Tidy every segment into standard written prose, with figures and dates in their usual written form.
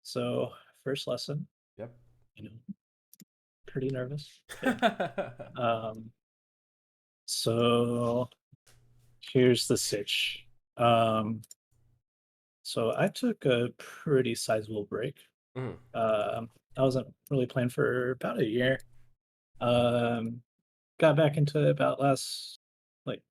So first lesson, Yep. you know, pretty nervous. Okay. Um, so here's the sitch. Um, so I took a pretty sizable break. Mhm. I wasn't really playing for about a year. Um, got back into it about last like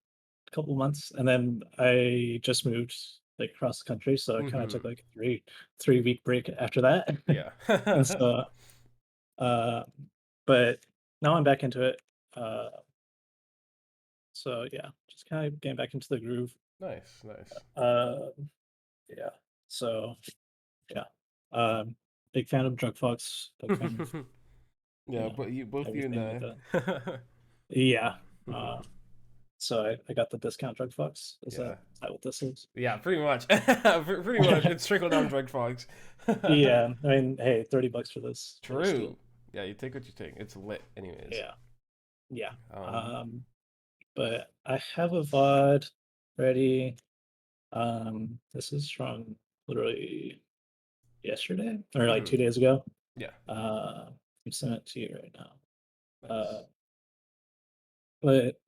couple months, and then I just moved like across the country, so I kind of took Mhm. like a three week break after that. Yeah. And so uh but now I'm back into it. Uh So yeah, just kind of getting back into the groove. Nice, nice. Uh, yeah. So yeah, um, big fan of drug fucks. Big fan of Yeah, but both you and everything like I. that. Yeah. Uh, so I got the discount drug fucks. Yeah. Is that what this is? Yeah, pretty much. Pretty much. It's trickle down drug fogs. Yeah. I mean, hey, $30 for this for this True. deal. Yeah, you take what you take. It's lit, anyways. Yeah. Yeah. Um. Um, but I have a VOD ready. This is from literally yesterday or like Mhm. 2 days ago. Yeah. I'm sending it to you right now. Uh, Nice. but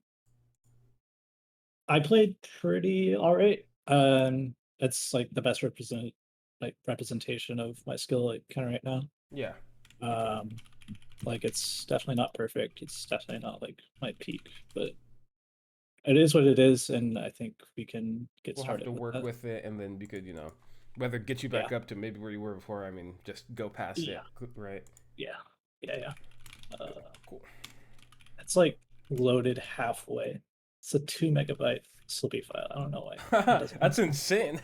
I played pretty all right. It's like the best representation of my skill like kind of right now. Yeah. Okay. Um, like it's definitely not perfect. It's definitely not like my peak, but it is what it is, and I think we can get We'll have started to with work that. with it, and then we could, whether get you Yeah, back up to maybe where you were before. I mean, just go past yeah, it, right? yeah, yeah, yeah. Good. Uh, Cool. it's like loaded halfway. It's a 2 megabyte Slippy file. I don't know why it doesn't That's want to. insane.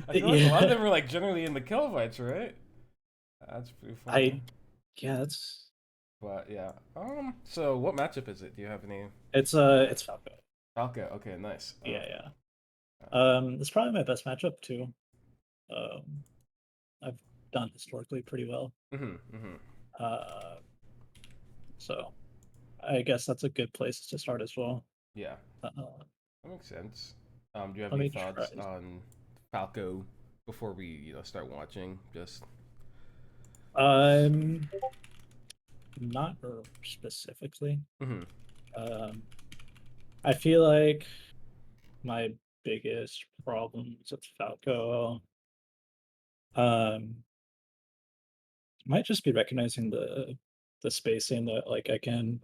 I feel like a lot of Yeah, them are like generally in the kilobytes, right? That's pretty funny. I yeah, But yeah. So what matchup is it? Do you have any? it's Falco. Okay. Okay. Nice. Yeah, yeah. Uh, It's probably my best matchup too. Um, I've done historically pretty well. mhm. Mhm. Uh, so I guess that's a good place to start as well. Yeah. Uh, That makes sense. Do you have let any me try. thoughts on Falco before we, start watching? Just. Um, not specifically. Mhm. Um, I feel like my biggest problems with Falco um might just be recognizing the spacing that like I can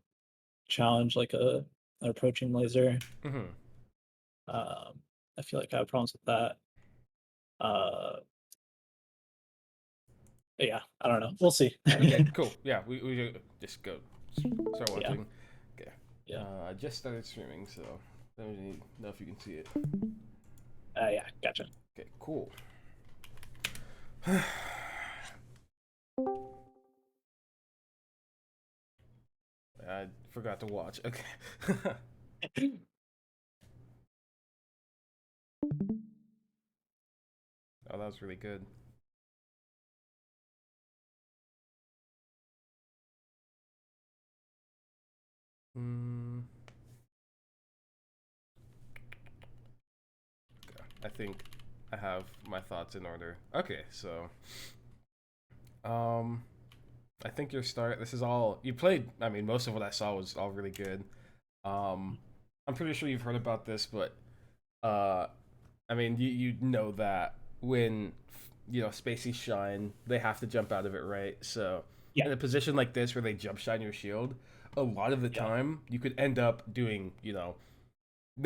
challenge like an approaching laser. Mhm. Um, I feel like I have problems with that. Uh, yeah, I don't know. We'll see. Okay. Cool. Yeah. We just go start Yeah, watching. Okay. yeah, I just started streaming, so let me know if you can see it. yeah. Gotcha. Okay. Cool. I forgot to watch. Okay. Oh, that was really good. Mm, I think I have my thoughts in order. Okay, so um, I think your start. This is all you played. I mean, most of what I saw was all really good. Um, I'm pretty sure you've heard about this, but uh, I mean, you know that when Spaceys shine, they have to jump out of it, right? So Yeah, in a position like this where they jump shine your shield, a lot of the yeah. time you could end up doing,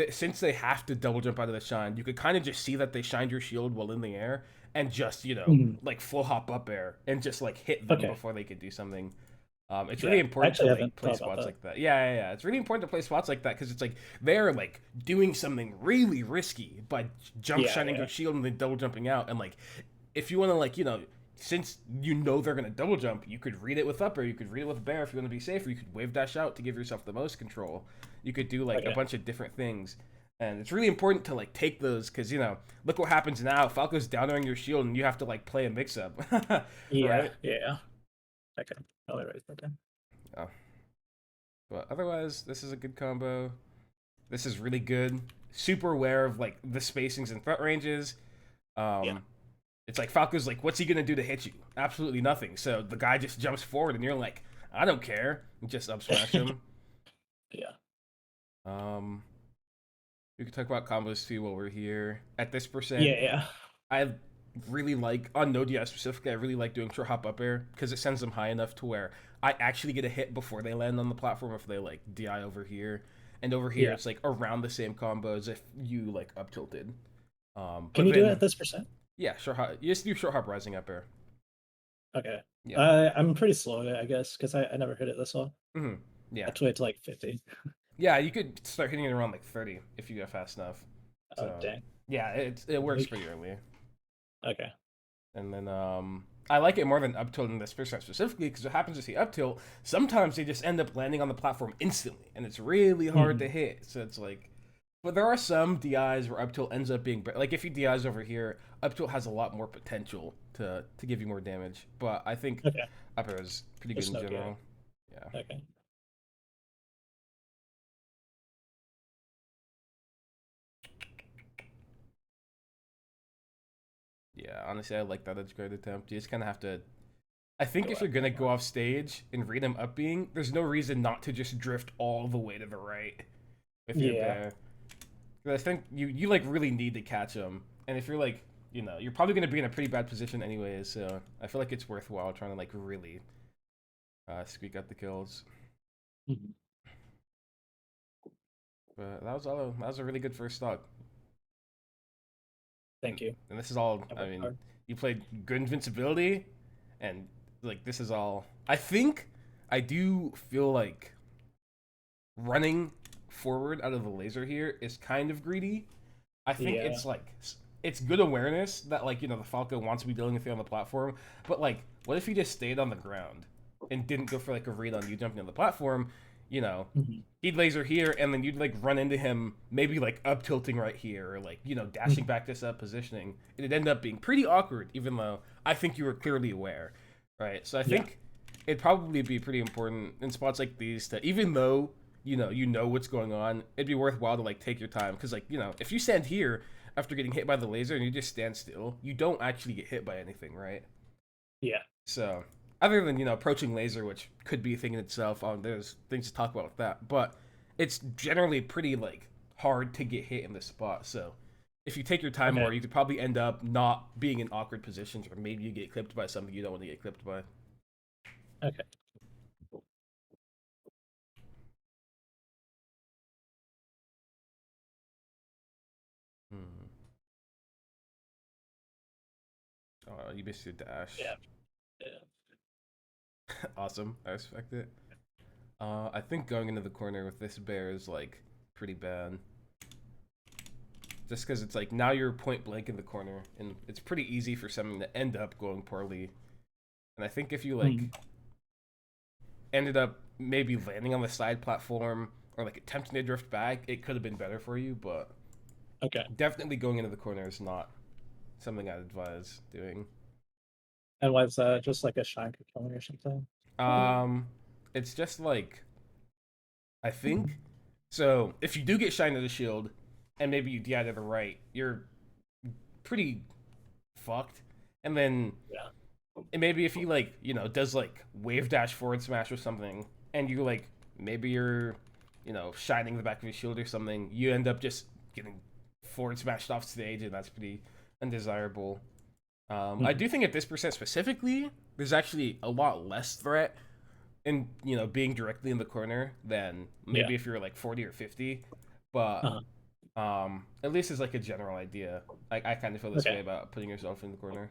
since they have to double jump out of the shine, you could kind of just see that they shined your shield while in the air and just, Mhm. like full hop up air and just like hit them Okay. before they could do something. It's really Yeah, I important to actually like haven't play thought about spots that. like that. Yeah, yeah, yeah. It's really important to play spots like that because it's like they're like doing something really risky by jump Yeah, shining yeah. your shield and then double jumping out. And like, if you want to like, since you know they're gonna double jump, you could read it with up, or you could read it with bear if you want to be safe, or you could wave dash out to give yourself the most control. You could do like a Okay. bunch of different things. And it's really important to like take those because look what happens now. Falco's downing your shield and you have to like play a mix up, Yeah, right? yeah. Okay. Probably right. Okay. Oh. But otherwise, this is a good combo. This is really good. Super aware of like the spacings and threat ranges. Yeah. Um, it's like Falco's like, what's he gonna do to hit you? Absolutely nothing. So the guy just jumps forward, and you're like, I don't care. And just up smash him. Yeah. Um, we could talk about combos too while we're here. At this percent, Yeah, yeah. I really like on no DI specifically. I really like doing short hop up air because it sends them high enough to where I actually get a hit before they land on the platform if they like DI over here. And over here, Yeah. it's like around the same combo as if you like up tilted. Can But you do it then at this percent? yeah, short hop. You just do short hop rising up air. Okay. Yeah. I'm pretty slow, I guess, because I never hit it this well. hmm I Yeah. had to wait to like 50. Yeah, you could start hitting it around like 30 if you go fast enough. Oh, So dang. yeah, it works pretty early. Okay. And then I like it more than up tilt in this percent specifically because what happens is the up tilt, sometimes they just end up landing on the platform instantly, and it's really hard to hit. So it's like, but there are some DIs where up tilt ends up being like if you DIs over here, up tilt has a lot more potential to give you more damage. But I think Okay. up air is pretty good Just in no general. good. Yeah. Okay. Yeah, honestly, I like that edge guard attempt. You just kind of have to. I think Go if out you're gonna more. go off stage and read him up being, there's no reason not to just drift all the way to the right with your Yeah. bear. 'Cause I think you like really need to catch him, and if you're like, you're probably gonna be in a pretty bad position anyways. So I feel like it's worthwhile trying to like really squeak out the kills. Mhm. But that was all. That was a really good first stock. Thank you. And this is all. I I worked mean, hard. you played good invincibility, and like this is all. I think I do feel like running forward out of the laser here is kind of greedy. I think Yeah. it's like it's good awareness that like the Falco wants to be dealing with you on the platform, but like what if he just stayed on the ground and didn't go for like a read on you jumping on the platform? You know, Mhm. he'd laser here and then you'd like run into him maybe like up tilting right here or like dashing Mhm. back to set positioning. It'd end up being pretty awkward, even though I think you were clearly aware, right? So I Yeah. think it'd probably be pretty important in spots like these to even though you know what's going on, it'd be worthwhile to like take your time because like if you stand here after getting hit by the laser and you just stand still, you don't actually get hit by anything, right? Yeah. So other than approaching laser, which could be a thing in itself, there's things to talk about with that, but it's generally pretty like hard to get hit in this spot. So if you take your time Okay. more, you could probably end up not being in awkward positions, or maybe you get clipped by something you don't want to get clipped by. Okay. Hmm. Oh, you missed your dash. Yeah. Yeah. Awesome. I respect it. I think going into the corner with this bear is like pretty bad. Just because it's like now you're point blank in the corner, and it's pretty easy for something to end up going poorly. And I think if you like Mhm. ended up maybe landing on the side platform or like attempting to drift back, it could have been better for you. But Okay. definitely going into the corner is not something I'd advise doing. And was just like a shine could kill me or something? Um, it's just like I think so. If you do get shined to the shield, and maybe you DI to the right, you're pretty fucked. And then Yeah. and maybe if he like does like wave dash forward smash or something, and you like maybe you're shining the back of his shield or something, you end up just getting forward smashed off stage, and that's pretty undesirable. I Mhm. do think at this percent specifically, there's actually a lot less threat in being directly in the corner than Yeah. maybe if you're like 40 or 50, but Uh-huh. at least as like a general idea, I kind of feel this way Okay. about putting yourself in the corner.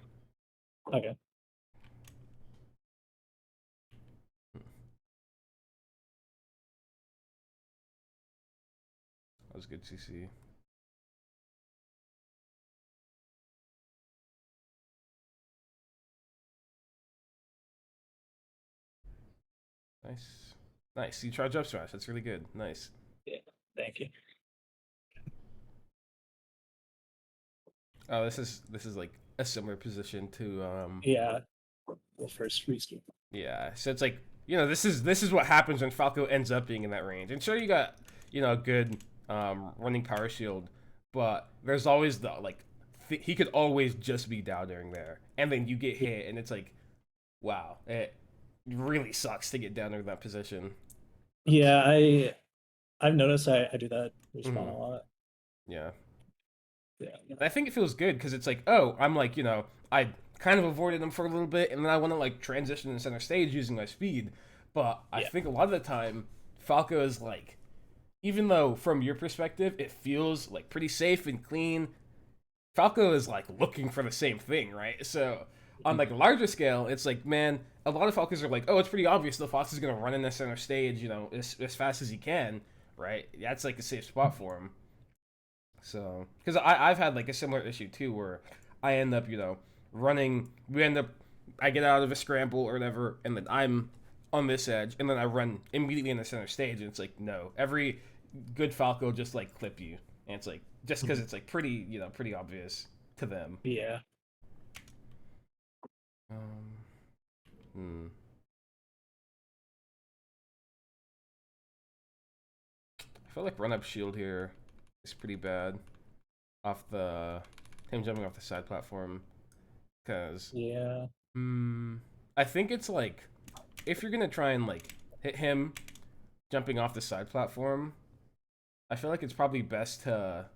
Okay. That was good to see. Nice. Nice. You tried jump smash. That's really good. Nice. Yeah. Thank you. Oh, this is like a similar position to Yeah. The first restart. yeah. So it's like, this is what happens when Falco ends up being in that range. And sure you got, a good running power shield, but there's always the like think he could always just be down during there, and then you get hit, and it's like, wow, it really sucks to get down there in that position. Yeah, I've noticed I do that respawn Hmm. a lot. Yeah. Yeah. I think it feels good because it's like, oh, I'm like, I kind of avoided him for a little bit, and then I want to like transition to center stage using my speed. But I Yeah. think a lot of the time, Falco is like, even though from your perspective it feels like pretty safe and clean, Falco is like looking for the same thing, right? So on like a larger scale, it's like, man, a lot of Falcons are like, oh, it's pretty obvious the Fox is gonna run in the center stage, as fast as he can, right? That's like a safe spot for him. So, because I've had like a similar issue too, where I end up, running. We end up, I get out of a scramble or whatever, and then I'm on this edge, and then I run immediately in the center stage, and it's like, no, every good Falco just like clip you, and it's like just because it's like pretty, pretty obvious to them. Yeah. Um, hmm. I feel like run up shield here is pretty bad off the him jumping off the side platform because Yeah. I think it's like if you're gonna try and like hit him jumping off the side platform, I feel like it's probably best to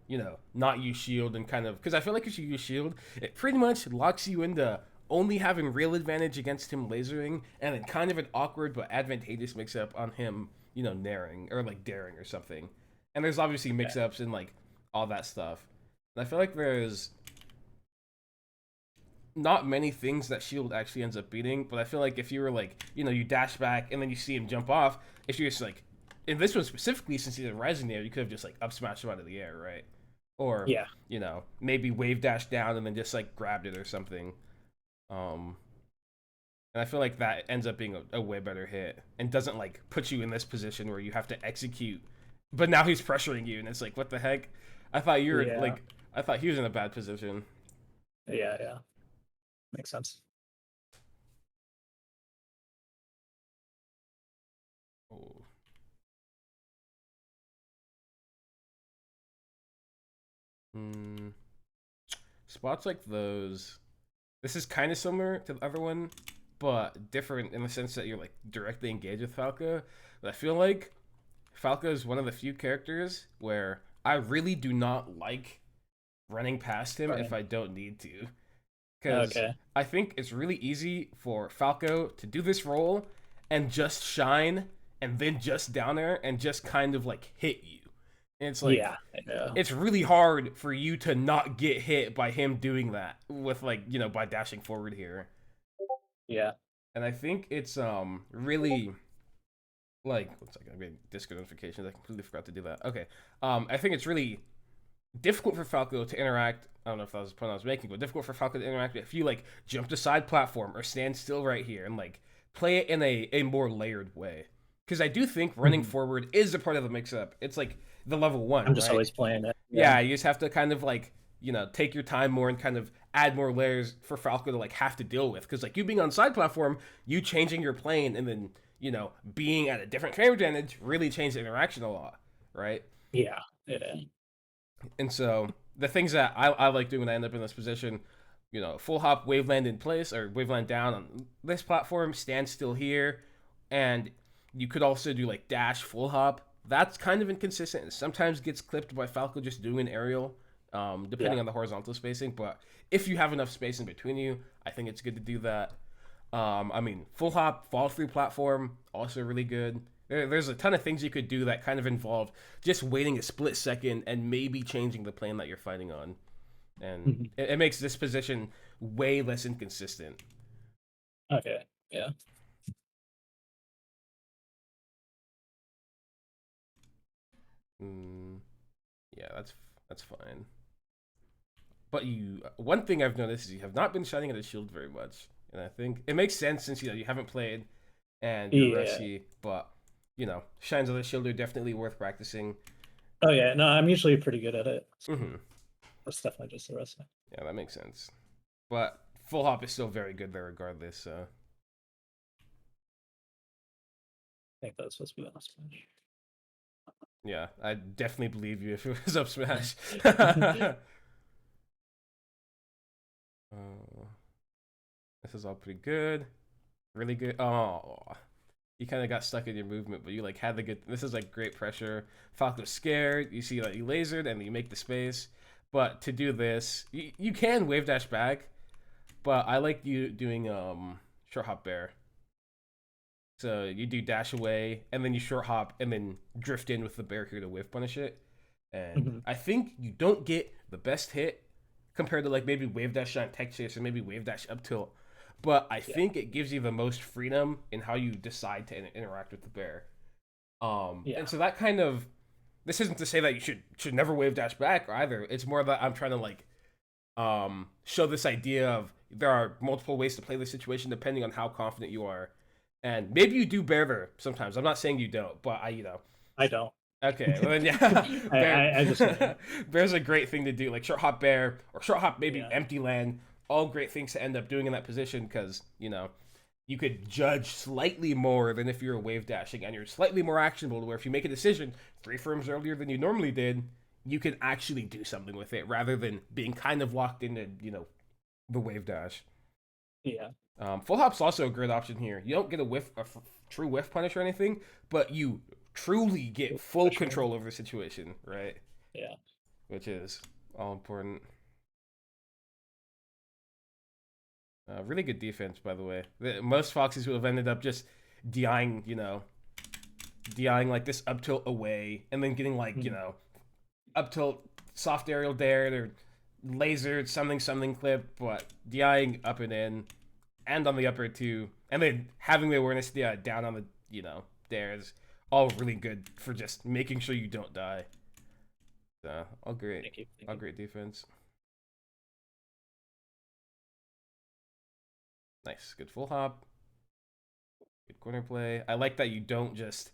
not use shield and kind of because I feel like if you use shield, it pretty much locks you into only having real advantage against him lasering, and then kind of an awkward but advantageous mix up on him, naring or like daring or something. And there's obviously mix ups and like all that stuff. And I feel like there's not many things that shield actually ends up beating, but I feel like if you were like, you dash back and then you see him jump off, if you're just like, in this one specifically, since he's a rising there, you could have just like up smashed him out of the air, right? Or, Yeah. maybe wave dash down and then just like grabbed it or something. Um, and I feel like that ends up being a way better hit and doesn't like put you in this position where you have to execute, but now he's pressuring you and it's like, what the heck? I thought you were Yeah. like, I thought he was in a bad position. Yeah. Yeah. Makes sense. Oh. Hmm. Spots like those. This is kind of similar to the other one, but different in the sense that you're like directly engaged with Falco. But I feel like Falco is one of the few characters where I really do not like running past him if Right. I don't need to. Because Okay. I think it's really easy for Falco to do this role and just shine and then just down there and just kind of like hit you. And it's like, Yeah. Yeah. it's really hard for you to not get hit by him doing that with like by dashing forward here. Yeah. And I think it's really like one second, I'm getting Discord notifications. I completely forgot to do that. Okay, I think it's really difficult for Falco to interact. I don't know if that was the point I was making, but difficult for Falco to interact if you like jump to side platform or stand still right here and like play it in a more layered way. Because I do think running Mhm. forward is a part of the mix up. It's like the level one, I'm just right? always playing it. Yeah. Yeah, you just have to kind of like take your time more and kind of add more layers for Falco to like have to deal with because like you being on side platform, you changing your plane and then being at a different frame advantage really changed the interaction a lot, right? Yeah. Yeah. And so the things that I like doing when I end up in this position, full hop waveland in place or waveland down on this platform, stand still here, and you could also do like dash full hop. That's kind of inconsistent and sometimes gets clipped by Falco just doing an aerial, Yeah. depending on the horizontal spacing. But if you have enough space in between you, I think it's good to do that. I mean, full hop, fall through platform, also really good. There's a ton of things you could do that kind of involve just waiting a split second and maybe changing the plane that you're fighting on. And Mhm. it makes this position way less inconsistent. Okay. Yeah. Mm, yeah, that's fine. But one thing I've noticed is you have not been shining at a shield very much, and I think it makes sense since you haven't played and you're Yeah. rusty. But shines on the shield are definitely worth practicing. Oh yeah. No, I'm usually pretty good at it. So Hmm. that's definitely just the rest. I Yeah, that makes sense. But full hop is still very good there regardless. So think that's supposed to be on Smash. yeah, I definitely believe you if it was up smash. Uh, this is all pretty good. Really good. Oh, you kind of got stuck in your movement, but you like had the good. This is like great pressure. Falco's scared. You see that you lasered and you make the space. But to do this, you can wave dash back, but I like you doing short hop bear. So you do dash away and then you short hop and then drift in with the bear here to wave punish it. And Hmm. I think you don't get the best hit compared to like maybe wave dash giant tech chase or maybe wave dash up tilt. But I Yeah. think it gives you the most freedom in how you decide to interact with the bear. And Yeah. so that kind of this isn't to say that you should never wave dash back either. It's more that I'm trying to like show this idea of there are multiple ways to play the situation depending on how confident you are. And maybe you do bear there sometimes. I'm not saying you don't, but I don't. okay, well then yeah, I just know. bear's a great thing to do, like short hop bear or short hop maybe Yeah. empty land, all great things to end up doing in that position because you could judge slightly more than if you're wave dashing and you're slightly more actionable to where if you make a decision 3 frames earlier than you normally did, you can actually do something with it rather than being kind of locked into the wave dash. Yeah. Full hop's also a great option here. You don't get a true whiff punish or anything, but you truly get full For sure. control over the situation, right? Yeah. Which is all important. Really good defense, by the way. Most Foxes would have ended up just DIing, DIing like this up tilt away, and then getting like, Mhm. up tilt soft aerial dared or lasered something clip, but DIing up and in, and on the upper too, and then having the awareness down on the dares, all really good for just making sure you don't die. So Thank you. Thank all you. great defense. Nice, good full hop, good corner play. I like that you don't just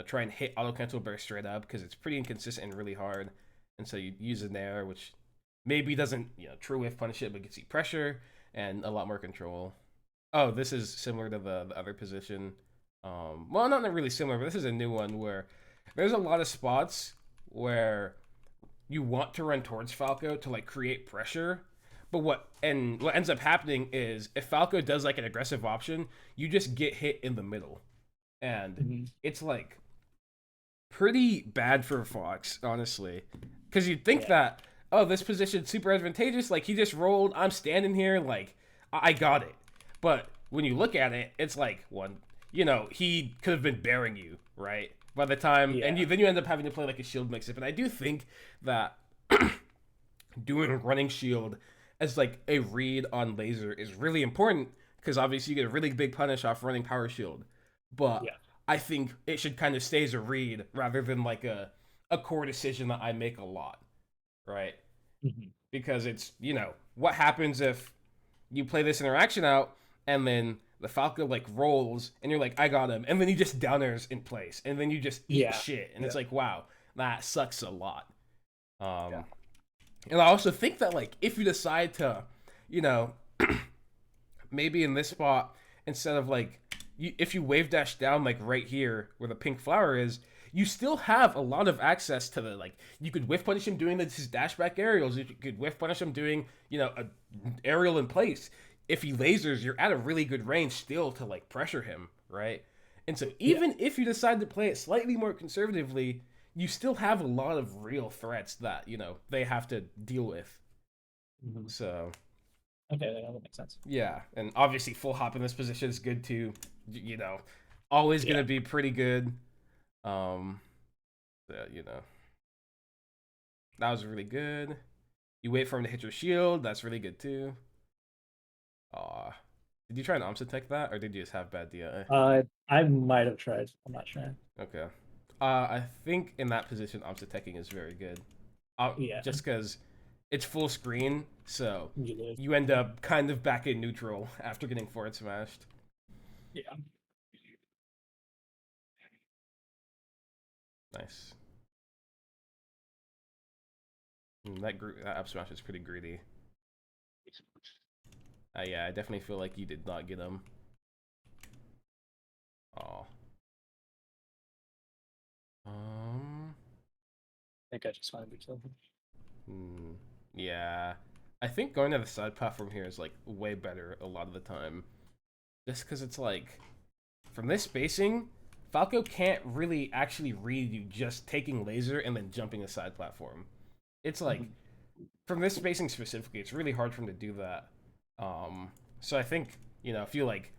try and hit auto cancel bear straight up because it's pretty inconsistent and really hard, and so you use an air which maybe doesn't true wave punish it, but gets you pressure and a lot more control. Oh, this is similar to the other position. Well, not really similar, but this is a new one where there's a lot of spots where you want to run towards Falco to like create pressure, but what ends up happening is if Falco does like an aggressive option, you just get hit in the middle, and Mhm. it's like pretty bad for Fox, honestly, because you'd think Yeah. that oh this position's super advantageous, like he just rolled, I'm standing here, like I got it, but when you look at it, it's like one, he could have been bearing you right by the time, and Yeah. then you end up having to play like a shield mix up, and I do think that doing running shield as like a read on laser is really important because obviously you get a really big punish off running power shield, but Yeah. I think it should kind of stay as a read rather than like a core decision that I make a lot, right? Mhm. Because it's what happens if you play this interaction out and then the Falco like rolls and you're like I got him, and then he just downers in place and then you just eat Yeah. shit, and it's Yeah. like wow, that sucks a lot. Yeah. um and I also think that like if you decide to you know maybe in this spot, instead of like if you wave dash down like right here where the pink flower is, you still have a lot of access to the like you could whiff punish him doing his dashback aerials, you could whiff punish him doing a aerial in place. If he lasers, you're at a really good range still to like pressure him, right? And so Yeah. even if you decide to play it slightly more conservatively, you still have a lot of real threats that they have to deal with. Mhm. So Okay, that makes sense. yeah, and obviously full hop in this position is good too. Always Yeah. gonna be pretty good. Um, that was really good. You wait for him to hit your shield. That's really good too. Aw, did you try and Omsa tech that, or did you just have bad DI? I might have tried. I'm not sure. Okay. I think in that position, Omsa teching is very good. Yeah. Just because it's full screen, so You lose. you end up kind of back in neutral after getting forward smashed. Yeah. Nice. That up smash is pretty greedy. Yeah, I definitely feel like you did not get him. Oh. I think I just wanted to kill him. Hmm, yeah. I think going to the side platform here is like way better a lot of the time, just because it's like from this spacing, Falco can't really actually read you just taking laser and then jumping a side platform. It's like Mhm. from this spacing specifically, it's really hard for him to do that. So I think if you like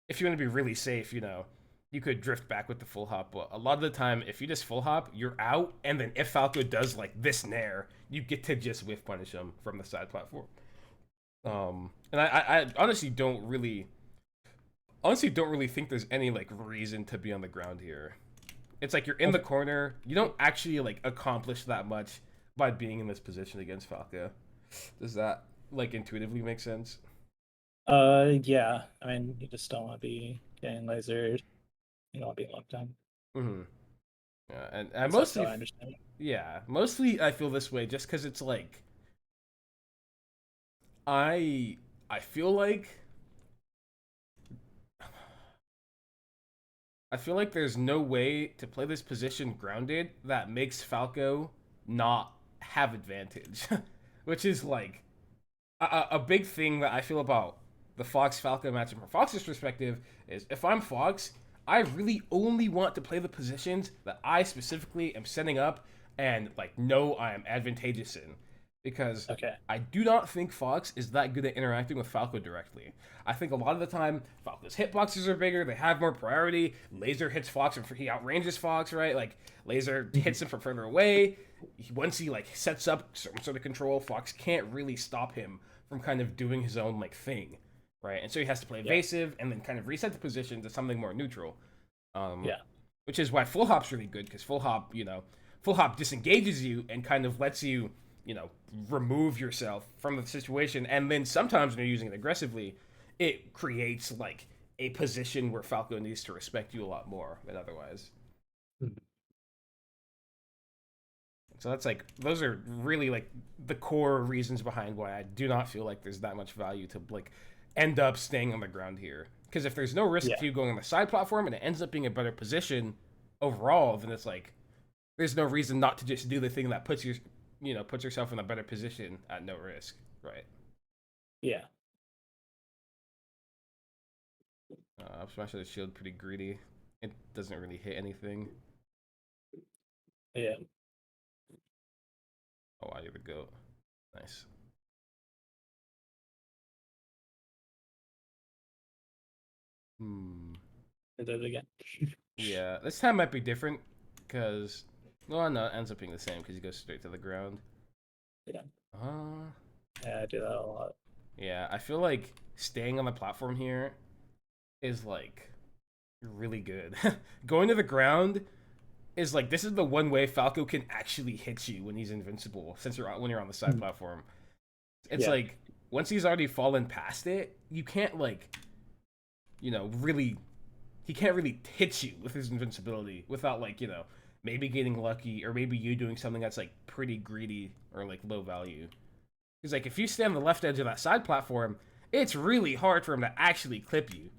if you want to be really safe, you could drift back with the full hop. But a lot of the time, if you just full hop, you're out. And then if Falco does like this nair, you get to just whiff punish him from the side platform. And I honestly don't really think there's any like reason to be on the ground here. It's like you're in the Okay. corner. You don't actually like accomplish that much by being in this position against Falco. Does that like intuitively make sense? Yeah. I mean, you just don't want to be getting lasered. You don't want to be locked on. Mm-hmm. Yeah, and At I least that's how mostly I understand it. yeah, mostly I feel this way just because it's like I I feel like I feel like there's no way to play this position grounded that makes Falco not have advantage, which is like a big thing that I feel about the Fox Falco matchup from Fox's perspective is if I'm Fox, I really only want to play the positions that I specifically am setting up and like know I am advantageous in. Because Okay. I do not think Fox is that good at interacting with Falco directly. I think a lot of the time Falco's hitboxes are bigger, they have more priority. Laser hits Fox and he outranges Fox, right? Like Laser Mhm. hits him from further away. Once he like sets up some sort of control, Fox can't really stop him from kind of doing his own like thing, right? And so he has to play Yeah. evasive and then kind of reset the position to something more neutral. Um, Yeah. which is why full hop's really good because full hop disengages you and kind of lets you, remove yourself from the situation. And then sometimes when you're using it aggressively, it creates like a position where Falco needs to respect you a lot more than otherwise. Mhm. So that's like those are really like the core reasons behind why I do not feel like there's that much value to like end up staying on the ground here. Because if there's no risk Yeah. to you going on the side platform and it ends up being a better position overall, then it's like there's no reason not to just do the thing that puts yourself in a better position at no risk, right? Yeah. Up smash the shield pretty greedy. It doesn't really hit anything. Yeah. Oh, wow, you're the goat. Nice. Hmm. I did it again. Yeah, this time might be different because, well, no, it ends up being the same because he goes straight to the ground. Yeah. Uh, Yeah, I do that a lot. yeah, I feel like staying on the platform here is like really good. Going to the ground is like this is the one way Falco can actually hit you when he's invincible since when you're on the side Mhm. platform. It's Yeah. like once he's already fallen past it, you can't like really he can't really hit you with his invincibility without like maybe getting lucky or maybe you doing something that's like pretty greedy or like low value. Because like if you stay on the left edge of that side platform, it's really hard for him to actually clip you.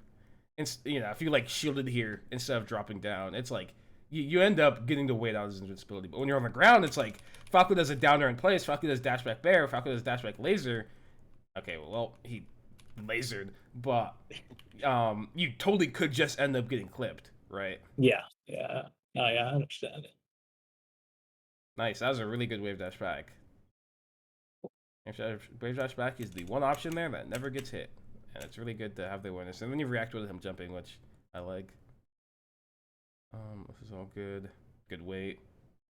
And if you like shielded here instead of dropping down, it's like you end up getting to wait out his invincibility. But when you're on the ground, it's like Falco does a downer in place, Falco does dash back bear, Falco does dash back laser. Okay, well he lasered, but you totally could just end up getting clipped, right? Yeah. Yeah. Oh, yeah, I understand it. Nice, that was a really good wave dash back. Wave dash back is the one option there that never gets hit, and it's really good to have the awareness. And then you react with him jumping, which I like. This is all good. Good weight.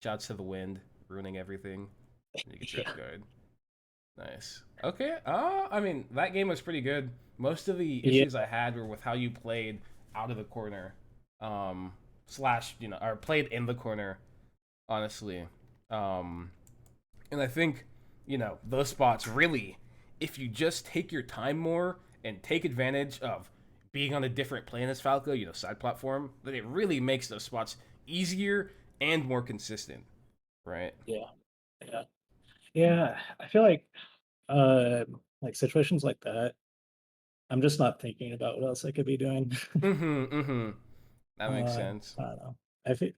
Shouts to the wind, ruining everything. And you get Yeah. drift guard. Nice. Okay. I mean, that game was pretty good. Most of the Yeah. issues I had were with how you played out of the corner. Slash, or played in the corner, honestly. Um, and I think, those spots really, if you just take your time more and take advantage of being on a different plane as Falco, side platform, then it really makes those spots easier and more consistent, right? Yeah. Yeah. Yeah. I feel like situations like that, I'm just not thinking about what else I could be doing. Mm-hmm. That makes I sense. don't know. I feel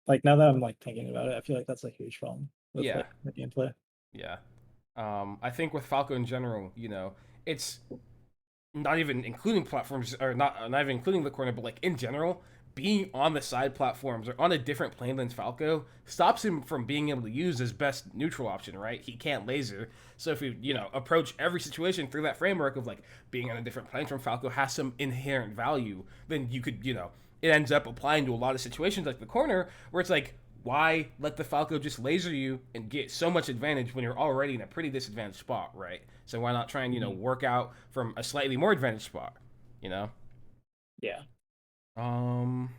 like now that I'm like thinking about it, I feel like that's a huge problem with Yeah, like the gameplay. yeah. I think with Falco in general, it's not even including platforms, or not even including the corner, but like in general, being on the side platforms or on a different plane than Falco stops him from being able to use his best neutral option, right? He can't laser. So if you, approach every situation through that framework of like being on a different plane from Falco has some inherent value, then you could, it ends up applying to a lot of situations like the corner where it's like, why let the Falco just laser you and get so much advantage when you're already in a pretty disadvantaged spot, right? So why not try and, Mhm. work out from a slightly more advantaged spot, you know? Yeah. Um,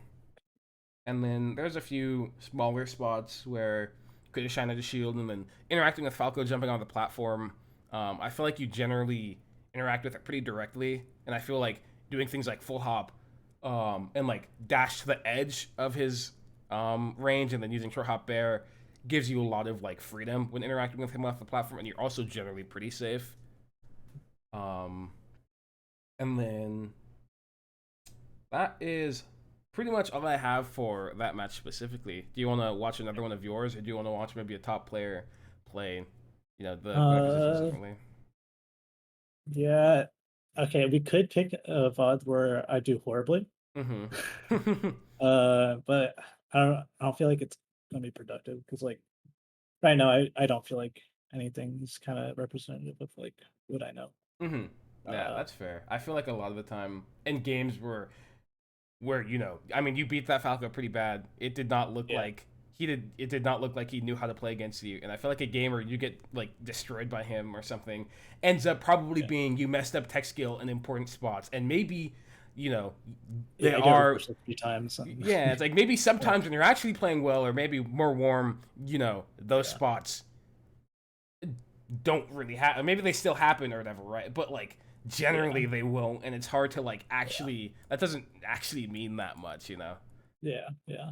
and then there's a few smaller spots where you could just shine at the shield and then interacting with Falco jumping on the platform. I feel like you generally interact with it pretty directly, and I feel like doing things like full hop, and like dash to the edge of his range, and then using short hop bear gives you a lot of like freedom when interacting with him off the platform, and you're also generally pretty safe. Um, and then that is pretty much all I have for that match specifically. Do you want to watch another one of yours, or do you want to watch maybe a top player play, the positions Uh, differently? yeah. Okay, we could pick a VOD where I do horribly. Mm-hmm. But I don't feel like it's gonna be productive because like right now I don't feel like anything's kind of representative of like what I know. Mm-hmm. Yeah, Uh, that's fair. I feel like a lot of the time in games where I mean, you beat that Falco pretty bad. It did not look yeah, like he did. It did not look like he knew how to play against you. And I feel like a game where you get like destroyed by him or something ends up probably yeah, being you messed up tech skill in important spots, and maybe you know yeah. there I get are. reversed like 3 times and Yeah, it's like maybe yeah, sometimes when you're actually playing well or maybe more warm, those yeah, spots don't really happen. Maybe they still happen or whatever, right? But like yeah, generally they won't, and it's hard to like yeah, actually. That doesn't actually mean that much. yeah, yeah.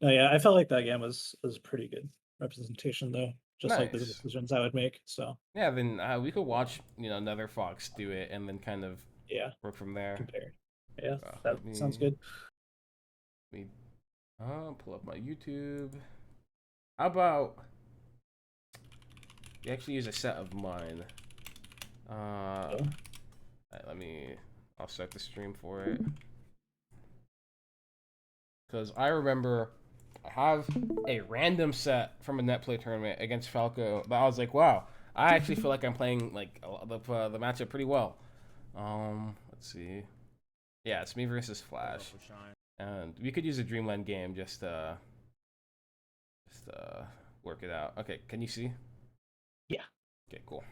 No, yeah. I felt like that game was pretty good representation though, just like the Nice. decisions I would make. So Yeah, then we could yeah, watch, another Fox do it, and then kind of yeah. work from there. Compare. Yeah, that Let sounds me good. let me pull up my YouTube. How about we actually use a set of mine? Yeah. Let me. I'll start the stream for it because I remember I have a random set from a net play tournament against Falco that I was like, wow, I actually feel like I'm playing like the matchup pretty well. Let's see. Yeah, it's me versus Flash, and we could use a Dreamland game just work it out. Okay, can you see? Yeah. Okay, cool.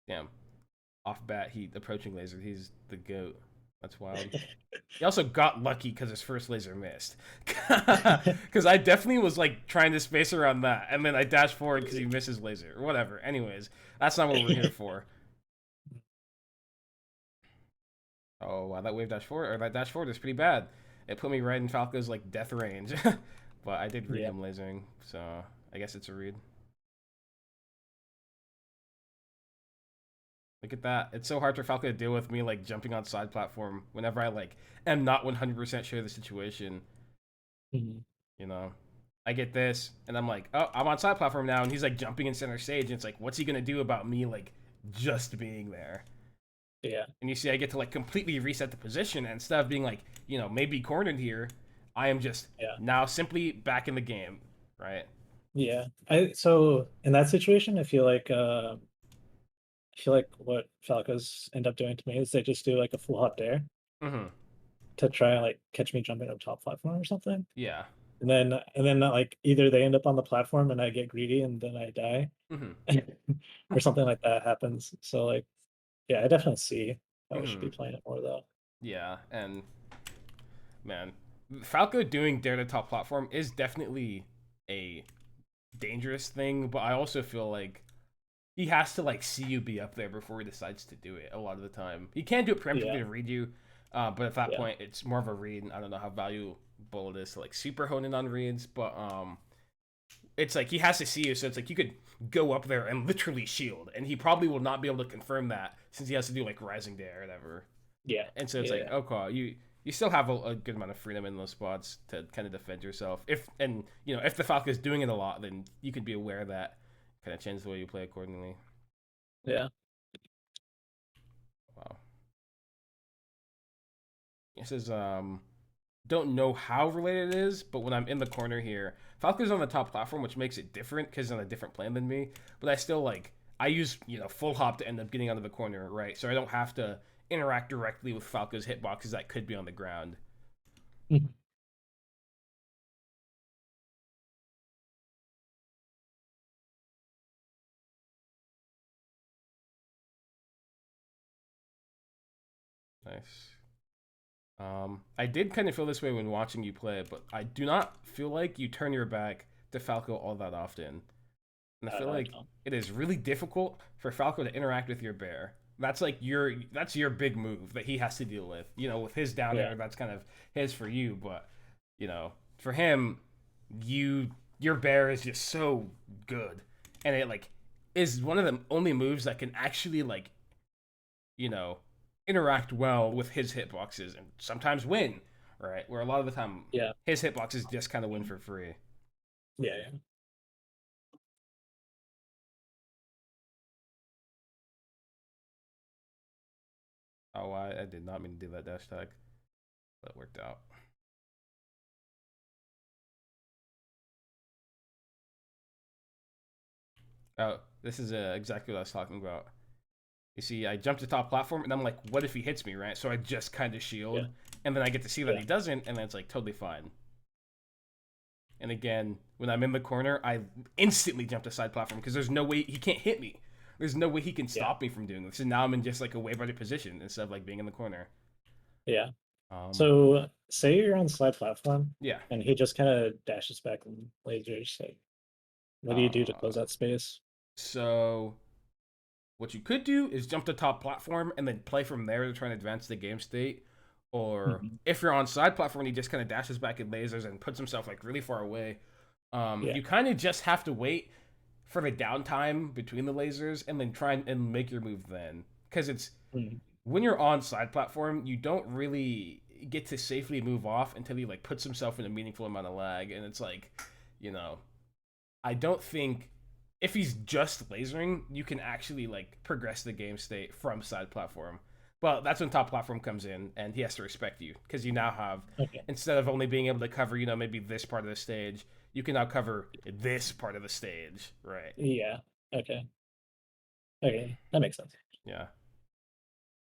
Damn, off bat, he approaching laser. He's the goat. That's wild. He also got lucky because his first laser missed. Because I definitely was like trying to space around that, and then I dashed forward because he missed his laser or whatever. Anyways, that's not what we're here for. Oh wow, that wave dash forward or that dash forward is pretty bad. It put me right in Falco's like death range, but I did read Yeah. him lasering, so I guess it's a read. Look at that. It's so hard for Falco to deal with me like jumping on side platform whenever I like am not 100% sure of the situation. Mhm. You know, I get this, and I'm like, oh, I'm on side platform now, and he's like jumping in center stage, and it's like, what's he gonna do about me like just being there? Yeah. And you see, I get to like completely reset the position, and instead of being like, maybe cornered here, I am just Yeah. now simply back in the game, right? Yeah. I so in that situation, I feel like what Falcos end up doing to me is they just do like a full hop dare Mm-hmm. to try and like catch me jumping up top platform or something. Yeah. And then like either they end up on the platform and I get greedy and then I die Mm-hmm. or something like that happens. So like yeah, I definitely see how I should Mm-hmm. be playing it more though. Yeah, and man, Falco doing dare to top platform is definitely a dangerous thing, but I also feel like he has to like see you be up there before he decides to do it a lot of the time. He can do it preemptively Yeah. to read you, but at that Yeah. point it's more of a read. I don't know how valuable it is to like super hone in on reads, but it's like he has to see you, so it's like you could go up there and literally shield, and he probably will not be able to confirm that since he has to do like rising dare or whatever. Yeah. And so it's like, Yeah. okay, you still have a good amount of freedom in those spots to kind of defend yourself. If the Falco is doing it a lot, then you could be aware that kind of change the way you play accordingly. Yeah. Wow. This is don't know how related it is, but when I'm in the corner here, Falco's on the top platform, which makes it different because he's on a different plane than me. But I still I use full hop to end up getting onto the corner, right? So I don't have to interact directly with Falco's hitboxes that could be on the ground. Mhm. Nice. I did kind of feel this way when watching you play, but I do not feel like you turn your back to Falco all that often. And I feel I like don't. it is really difficult for Falco to interact with your bear. That's your big move that he has to deal with. With his down Yeah. air, that's kind of his for you, but for him, your bear is just so good. And it is one of the only moves that can actually you know, interact well with his hitboxes and sometimes win, right? Where a lot of the time Yeah. his hitboxes just kind of win for free. Yeah. Yeah. Oh, I did not mean to do that dash tag. That worked out. Oh, this is exactly what I was talking about. You see, I jumped to top platform, and I'm like, what if he hits me, right? So I just kind of Yeah. shield, and then I get to see that Yeah. he doesn't, and then it's totally fine. And again, when I'm in the corner, I instantly jump to side platform because there's no way he can't hit me. There's no way he can Yeah. stop me from doing this. And now I'm in just a way better position instead of being in the corner. Yeah. Um, So say you're on slide platform yeah. and he just kind of dashes back and lasers. Like, what do you do to close Uh, that space? so what you could do is jump to top platform and then play from there to try and advance the game state. Or Mhm. if you're on side platform, he just kind of dashes back and lasers and puts himself really far away. Yeah. You kind of just have to wait for the downtime between the lasers and then try and make your move then. Because it's Mhm. when you're on side platform, you don't really get to safely move off until he puts himself in a meaningful amount of lag, and it's you know, I don't think if he's just lasering, you can actually progress the game state from side platform. Well, that's when top platform comes in, and he has to respect you because you now have Okay. instead of only being able to cover maybe this part of the stage, you can now cover this part of the stage, right? Yeah. Okay. Okay. That makes sense. Yeah.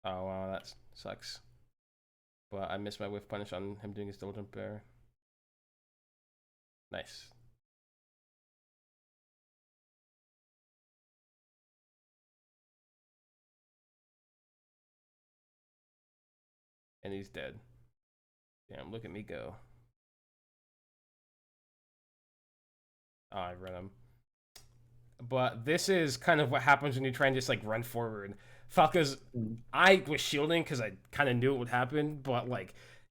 Oh wow, that sucks. But I missed my whiff punish on him doing his double jump bear. Nice. And he's dead. Damn, look at me go. Oh, I run him. But this is kind of what happens when you try and just run forward. Falco's, Mhm. I was shielding because I kind of knew it would happen, but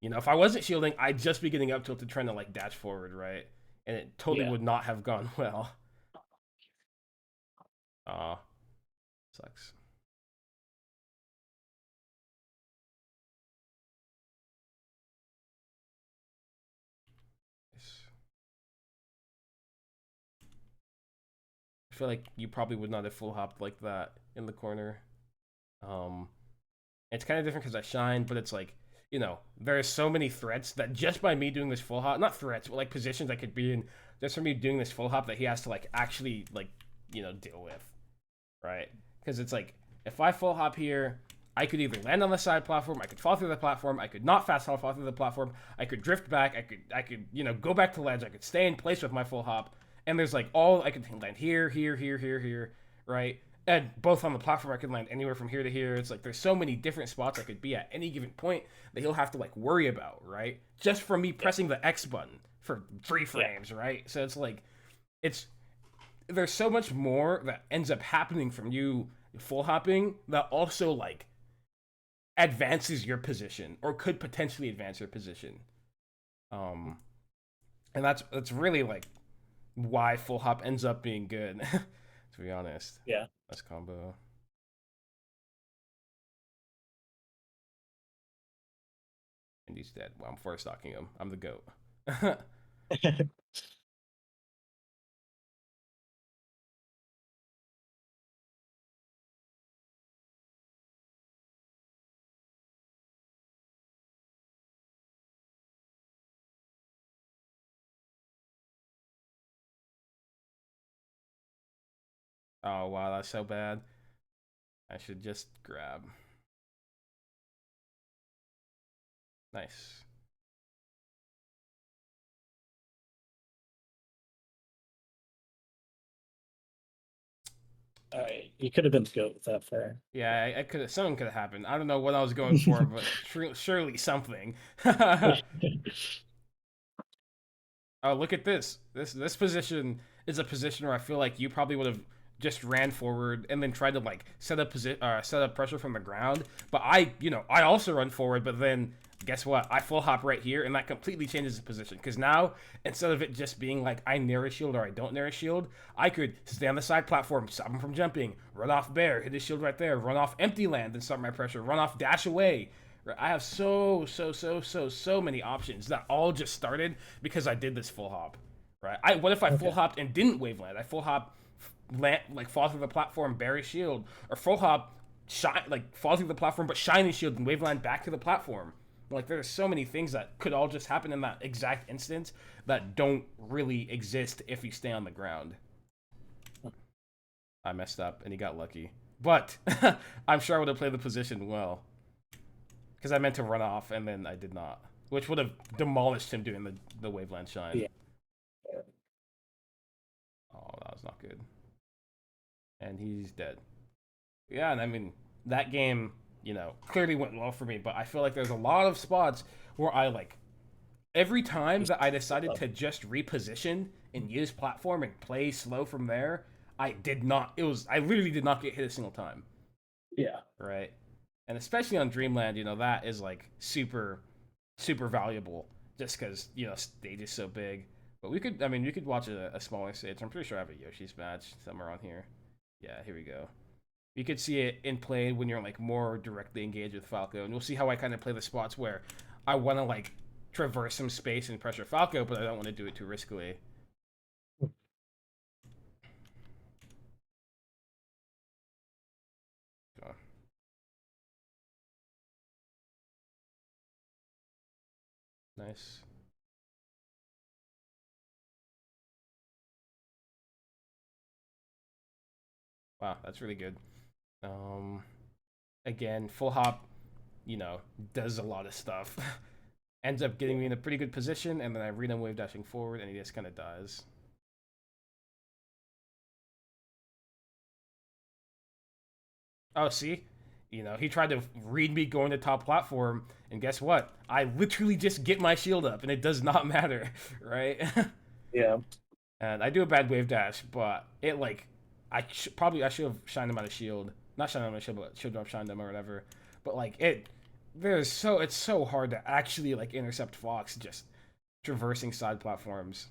if I wasn't shielding, I'd just be getting up tilted trying to dash forward, right? And it totally Yeah. would not have gone well. Aw, sucks. I feel like you probably would not have full hopped like that in the corner. Um, it's kind of different because I shine, but it's there's so many threats that just by me doing this full hop, not threats, but positions I could be in, just for me doing this full hop that he has to actually deal with, right? Because it's if I full hop here, I could either land on the side platform, I could fall through the platform, I could not fast fall through the platform, I could drift back, I could go back to ledge, I could stay in place with my full hop, and there's all I could land here, here, here, here, here, right? And both on the platform, I could land anywhere from here to here. It's there's so many different spots I could be at any given point that he'll have to worry about, right? Just from me Yeah. pressing the X button for 3 frames, right? So it's there's so much more that ends up happening from you full hopping that also advances your position or could potentially advance your position. Um, and that's really why full hop ends up being good. To be honest, Yeah. that's combo. And he's dead. Well, I'm four stocking him. I'm the goat. Oh wow, that's so bad. I should just grab. Nice. You could have been the goat with that fair. Yeah, I could. Something could have happened. I don't know what I was going for, but surely something. Oh, look at this. This position is a position where I feel like you probably would have just ran forward and then tried to like set up pressure from the ground. But I also run forward, but then guess what? I full hop right here, and that completely changes the position. Because now, instead of it just being like I nair a shield or I don't nair a shield, I could stay on the side platform, stop him from jumping, run off bear, hit his shield right there, run off empty land and start my pressure, run off dash away. I have so many options that all just started because I did this full hop, right? What if I full hopped and didn't wave land? I full hop, like fall through the platform, bury shield, or full hop, fall through the platform but shiny shield and wave land back to the platform. Like there's so many things that could all just happen in that exact instance that don't really exist if you stay on the ground. I messed up and he got lucky, but I'm sure I would have played the position well. Because I meant to run off, and then I did not. Which would have demolished him doing the Waveland Shine. Yeah. Oh, that was not good. And he's dead. Yeah, and I mean, that game, clearly went well for me, but I feel like there's a lot of spots where I, like, every time that I decided to just reposition and use platform and play slow from there, I literally did not get hit a single time. Yeah. Right? And especially on Dreamland, that is like super valuable just because stage is so big. But we could watch a smaller stage. I'm pretty sure I have a Yoshi's match somewhere on here. Yeah, here we go. You could see it in play when you're like more directly engaged with Falco, and we'll see how I kind of play the spots where I want to like traverse some space and pressure Falco, but I don't want to do it too riskily. So. Nice. Wow, that's really good. Again, full hop, does a lot of stuff. Ends up getting me in a pretty good position, and then I read him wave dashing forward, and he just kind of dies. Oh, see? He tried to read me going to top platform, and guess what? I literally just get my shield up, and it does not matter, right? Yeah. And I do a bad wave dash, but it like I should have shined him out of shield, not shined him out of shield, but shield drop shined him or whatever. But like it's so hard to actually like intercept Fox just traversing side platforms.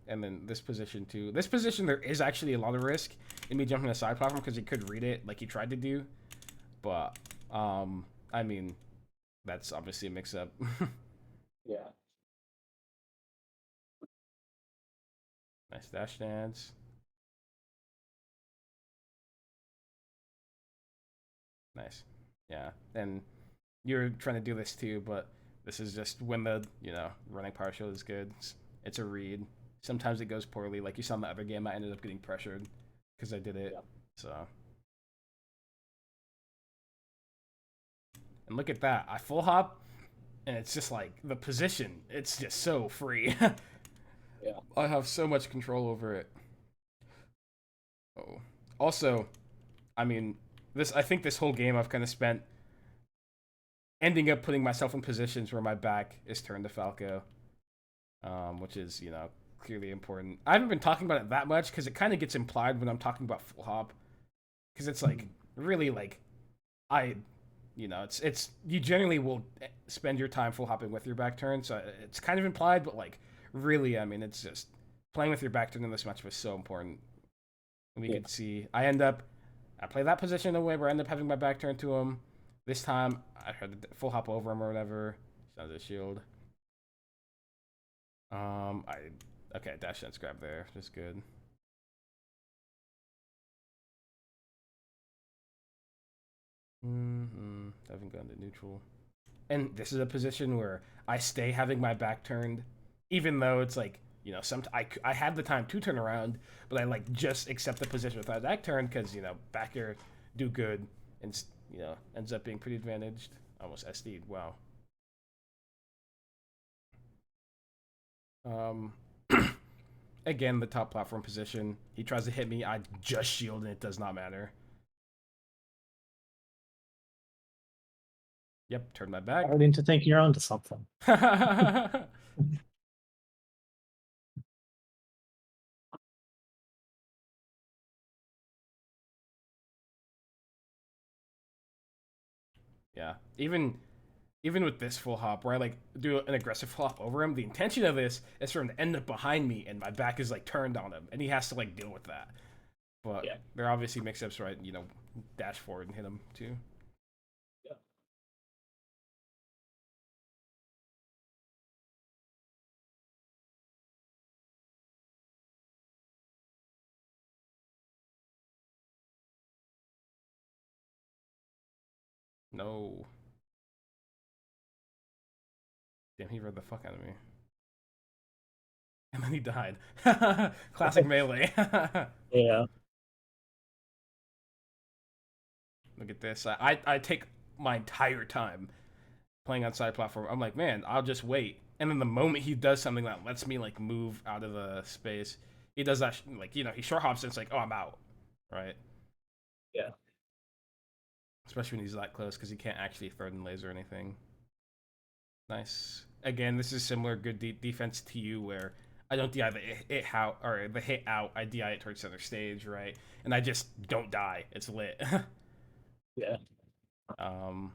And then this position too. This position there is actually a lot of risk in me jumping a side platform because he could read it like he tried to do. But I mean, that's obviously a mix-up. Yeah. Nice dash dance. Nice. Yeah. And you're trying to do this too, but this is just when the, running power shield is good. It's a read. Sometimes it goes poorly. Like you saw in the other game, I ended up getting pressured because I did it. Yeah. So. And look at that. I full hop, and it's just like the position. It's just so free. Yeah. I have so much control over it. Oh. Also, I mean, I think this whole game I've kind of spent ending up putting myself in positions where my back is turned to Falco, which is, clearly important. I haven't been talking about it that much because it kind of gets implied when I'm talking about full hop, because it's like really like it's you generally will spend your time full hopping with your back turn, so it's kind of implied, but like really, I mean, it's just playing with your back turn in this match was so important. And we could see I end up I play that position in a way where I end up having my back turned to him. This time, I tried to full hop over him or whatever. He's on the shield. I okay, dash sense grab there, just good. Haven't gone to neutral. And this is a position where I stay having my back turned, even though it's like, you know, I had the time to turn around, but I like just accept the position without back turn because, you know, back air do good and, you know, ends up being pretty advantaged. Almost SD'd. Wow. Um, again, the top platform position. He tries to hit me. I just shield and it does not matter. Yep, turn my back. Starting to think you're onto something. Yeah, even with this full hop where I like do an aggressive full hop over him, the intention of this is for him to end up behind me and my back is like turned on him and he has to like deal with that. But Yeah. there are obviously mix-ups, right? You know, dash forward and hit him too. Yeah. No. Damn, he read the fuck out of me. And then he died. Classic melee. Yeah. Look at this. I take my entire time playing on side platform. I'm like, man, I'll just wait. And then the moment he does something that lets me like move out of the space, he does that like, you know, he short hops and it's like, oh, I'm out, right? Yeah. Especially when he's that close because he can't actually throw in laser or anything. Nice. Again, this is similar good defense to you where I don't DI it out or the hit out. I DI it towards center stage, right? And I just don't die. It's lit. Yeah. um,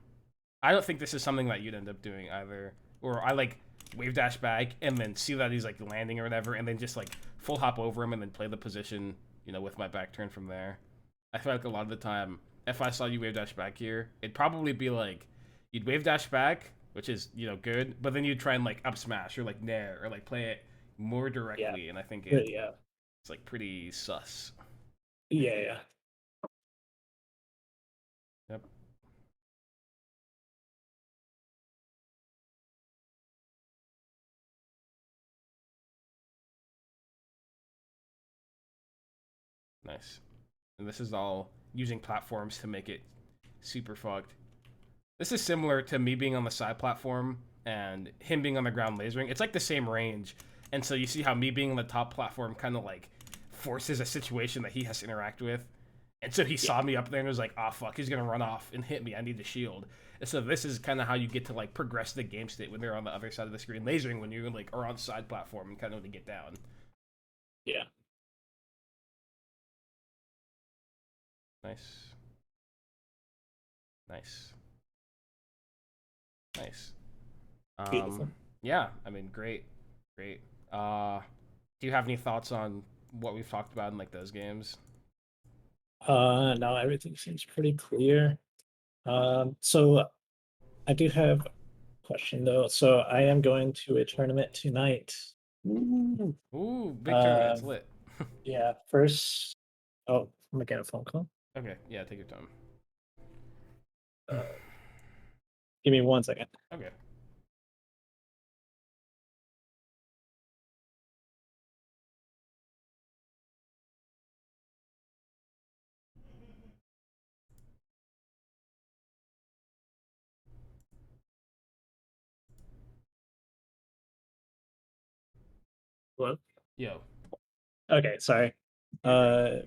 I don't think this is something that you'd end up doing either. Or I like wave dash back and then see that he's like landing or whatever, and then just like full hop over him and then play the position, you know, with my back turn from there. I feel like a lot of the time, if I saw you wave dash back here, it'd probably be like you'd wave dash back, which is, you know, good, but then you'd try and like up smash or like nair or like play it more Yeah. directly, and I think Yeah. it's like pretty sus. Yeah. Yeah. Yep. Nice. And this is all using platforms to make it super fucked. This is similar to me being on the side platform and him being on the ground lasering. It's like the same range. And so you see how me being on the top platform kind of like forces a situation that he has to interact with. And so he saw me up there and was like, oh fuck, he's gonna run off and hit me. I need the shield. And so this is kind of how you get to like progress the game state when they're on the other side of the screen lasering when you like are on side platform and kind of to get down. Yeah. Nice. Nice. Nice. Beautiful. Yeah, I mean, great, great. Do you have any thoughts on what we've talked about in like those games? No, everything seems pretty clear. So I do have a question though. So I am going to a tournament tonight. Ooh. Ooh, big tournaments Um, lit. yeah, first, oh, I'm gonna get a phone call. Okay, yeah, take your time. Uh, Give me 1 second. Okay. Hello? Yo, Okay, sorry. you're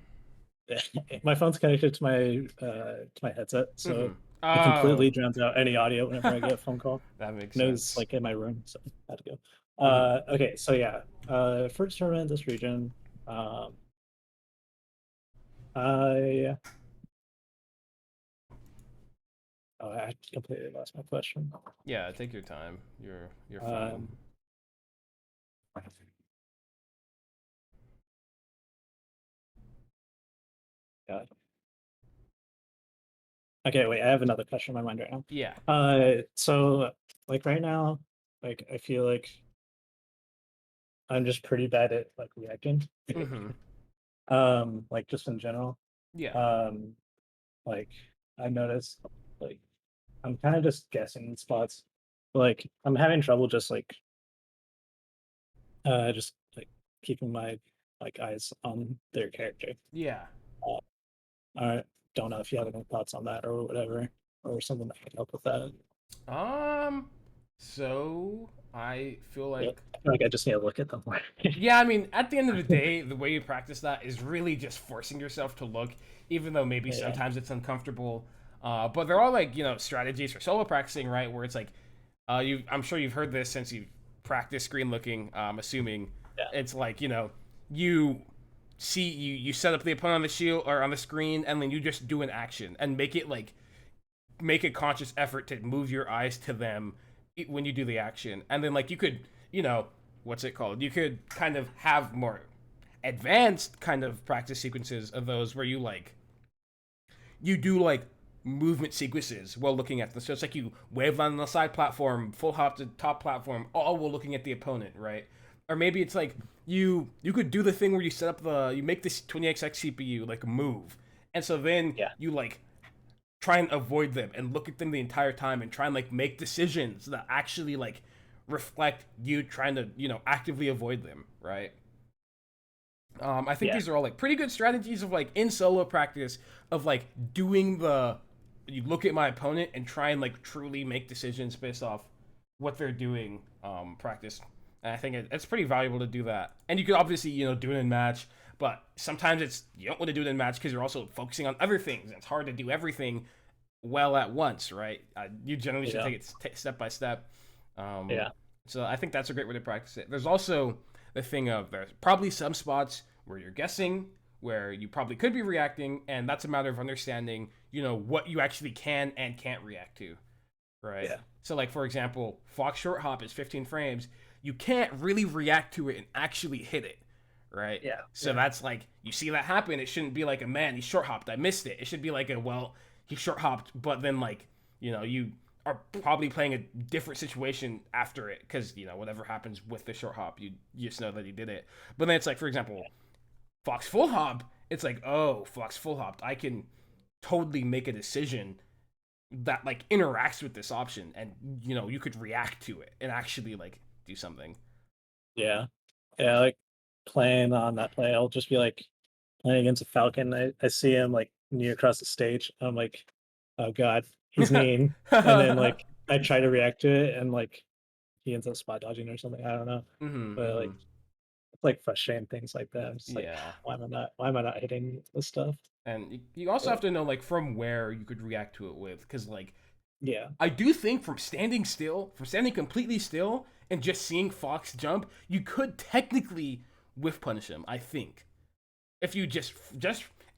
good. Uh, my phone's connected to my headset, so Mm-hmm. it completely Oh, drowns out any audio whenever I get a phone call. that makes And it was sense. like in my room, so I had to go. Mm-hmm. Okay, so yeah, first tournament in this region. Um, I I completely lost my question. Yeah, take your time. You're fine. Um, God. Okay, wait, I have another question in my mind right now. Yeah. So like right now, like I feel like I'm just pretty bad at like reacting. Mm-hmm. Like just in general. Yeah. Um, like I noticed like I'm kind of just guessing in spots. Like I'm having trouble just like keeping my like eyes on their character. Yeah. Uh, I don't know if you have any thoughts on that or whatever, or something that could help with that. Um. So I feel Yeah, like, I feel like I just need to look at them more. yeah, I mean, at the end of the day, the way you practice that is really just forcing yourself to look, even though maybe Yeah, sometimes it's uncomfortable. But there are like strategies for solo practicing, right? Where it's like, I'm sure you've heard this since you've practiced screen looking. Assuming yeah, it's like you you set up the opponent on the shield or on the screen, and then you just do an action and make a conscious effort to move your eyes to them when you do the action. And then like you could, what's it called? You could kind of have more advanced kind of practice sequences of those where you do like movement sequences while looking at them. So it's like you wave on the side platform, full hop to top platform, all while looking at the opponent, right? Or maybe it's like you could do the thing where you set up you make this 20xx CPU like move, and so then yeah, you like try and avoid them and look at them the entire time and try and like make decisions that actually like reflect you trying to actively avoid them, right? I think yeah, these are all like pretty good strategies of like in solo practice of like doing the you look at my opponent and try and like truly make decisions based off what they're doing practice. And I think it's pretty valuable to do that. And you could obviously do it in match, but sometimes it's you don't want to do it in match because you're also focusing on other things. And it's hard to do everything well at once, right? You generally should yeah, take it step by step. Um, yeah, so I think that's a great way to practice it. There's also the thing of there's probably some spots where you're guessing, where you probably could be reacting, and that's a matter of understanding, what you actually can and can't react to, right? yeah, So, like for example, Fox short hop is 15 frames. You can't really react to it and actually hit it, right? yeah, So yeah, that's like you see that happen. It shouldn't be like a man, he short hopped, I missed it. It should be like a well, he short hopped, but then like you are probably playing a different situation after it because whatever happens with the short hop, you just know that he did it. But then it's like for example, Fox full hop. It's like oh, Fox full hopped. I can totally make a decision that like interacts with this option, and you could react to it and actually like do something. yeah, yeah. Like playing on that play, I'll just be like playing against a Falcon. I see him like near across the stage. I'm like, oh god, he's mean. And then like I try to react to it, and like he ends up spot dodging or something. I don't know, but like Mm-hmm. it's like frustrating things like that. I'm just like, Yeah. why am I not hitting this stuff? And you also But have to know like from where you could react to it with, because like yeah, I do think from standing completely still and just seeing Fox jump, you could technically whiff punish him. I think if you just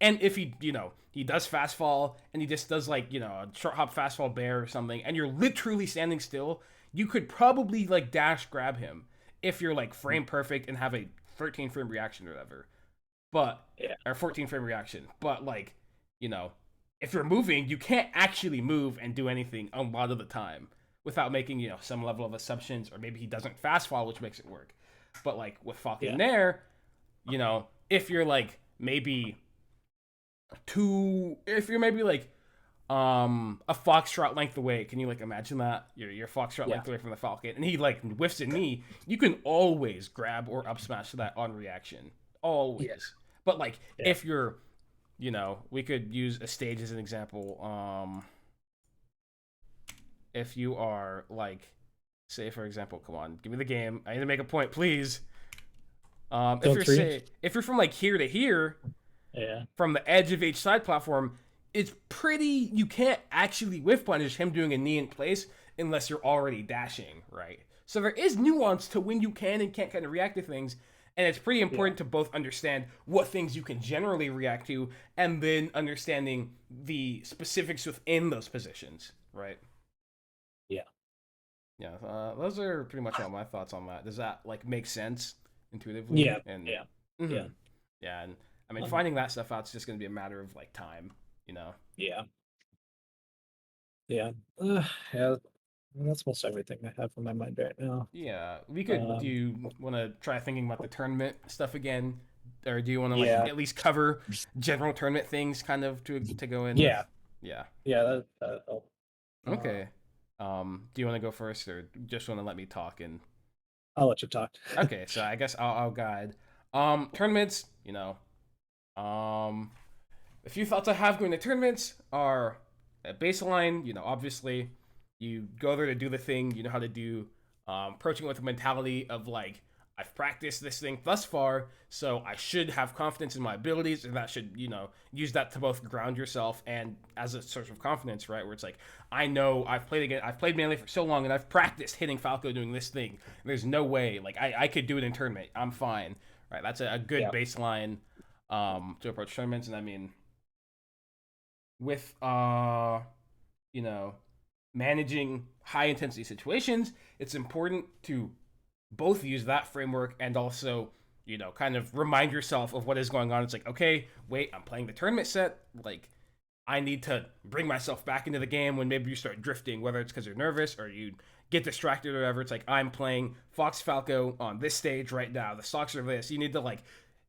and if he does fast fall and he just does like a short hop fast fall bear or something, and you're literally standing still, you could probably like dash grab him if you're like frame perfect and have a 13 frame reaction or whatever. But yeah, or 14 frame reaction. But like, you know, if you're moving, you can't actually move and do anything a lot of the time without making, some level of assumptions, or maybe he doesn't fast fall, which makes it work. But like with Falcon yeah, there, if you're like maybe if you're maybe like a foxtrot length away, can you like imagine that you're foxtrot yeah, length away from the Falcon and he like whiffs at knee, you can always grab or up smash that on reaction, yeah, always. But like yeah, if you're we could use a stage as an example. If you are like, say for example, come on, give me the game, I need to make a point, please. zone three. If you're from like here to here, Yeah, from the edge of each side platform, it's pretty. You can't actually whiff punish him doing a knee in place unless you're already dashing, right? So there is nuance to when you can and can't kind of react to things, and it's pretty yeah, important to both understand what things you can generally react to, and then understanding the specifics within those positions, right? yeah, Yeah, those are pretty much all my thoughts on that. Does that like make sense intuitively? yeah, And yeah, yeah. mm-hmm. Yeah, and I mean Um, finding that stuff out is just going to be a matter of like time, you know. yeah. Yeah. Yeah. That's most everything I have on my mind right now. Yeah, we could. Do Um, you want to try thinking about the tournament stuff again, or do you want to like yeah, at least cover general tournament things, kind of to go in with? yeah, Yeah. yeah. That'll, Okay. Do you want to go first, or just want to let me talk? And I'll let you talk. okay, so I guess I'll guide. Tournaments. A few thoughts I have going to tournaments are baseline. Obviously, you go there to do the thing. You know how to do. Approaching it with a mentality of like, I've practiced this thing thus far, so I should have confidence in my abilities, and that should, use that to both ground yourself and as a source of confidence, right? Where it's like, I know I've played Melee for so long, and I've practiced hitting Falco doing this thing. There's no way, like, I could do it in tournament. I'm fine, right? That's a good Yeah, baseline to approach tournaments, and I mean, with you know managing high intensity situations, it's important to both use that framework and also kind of remind yourself of what is going on. It's like, okay, wait, I'm playing the tournament set, like I need to bring myself back into the game when maybe you start drifting, whether it's because you're nervous or you get distracted or whatever. It's like, I'm playing Fox Falco on this stage right now. The stocks are this. You need to like